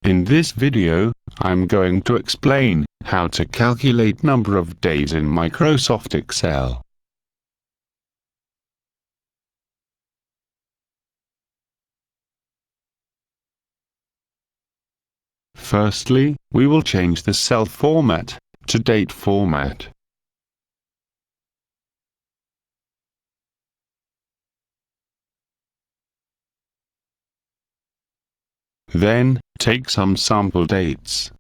In this video, I'm going to explain how to calculate number of days in Microsoft Excel. Firstly, we will change the cell format to date format. Then, take some sample dates.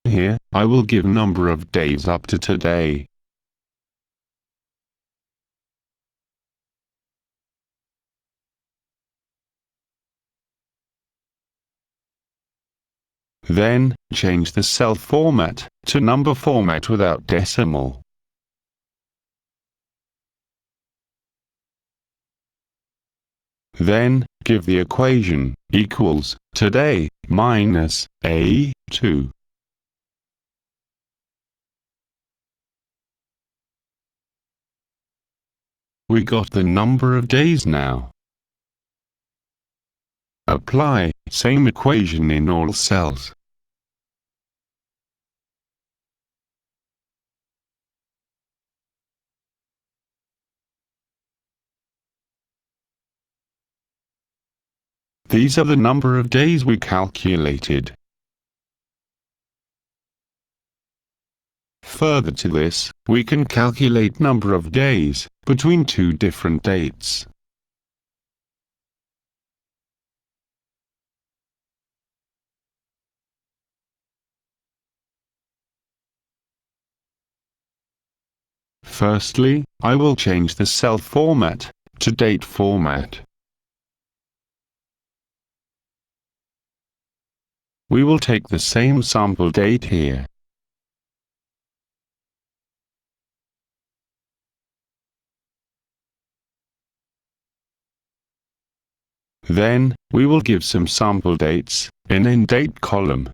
Here, I will give number of days up to today. Then, change the cell format to number format without decimal. Then, give the equation equals today minus A2. We got the number of days now. Apply same equation in all cells. These are the number of days we calculated. Further to this, we can calculate number of days between two different dates. Firstly, I will change the cell format to date format. We will take the same sample date here. Then, we will give some sample dates in end date column.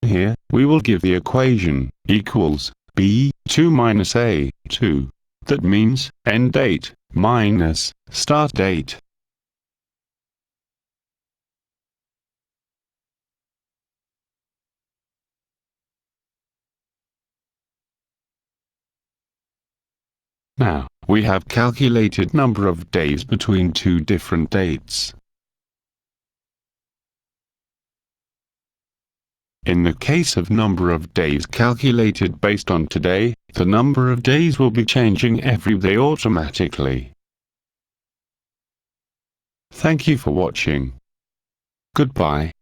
Here, we will give the equation equals B2 minus A2. That means end date minus start date. Now, we have calculated number of days between two different dates. In the case of number of days calculated based on today, the number of days will be changing every day automatically. Thank you for watching. Goodbye.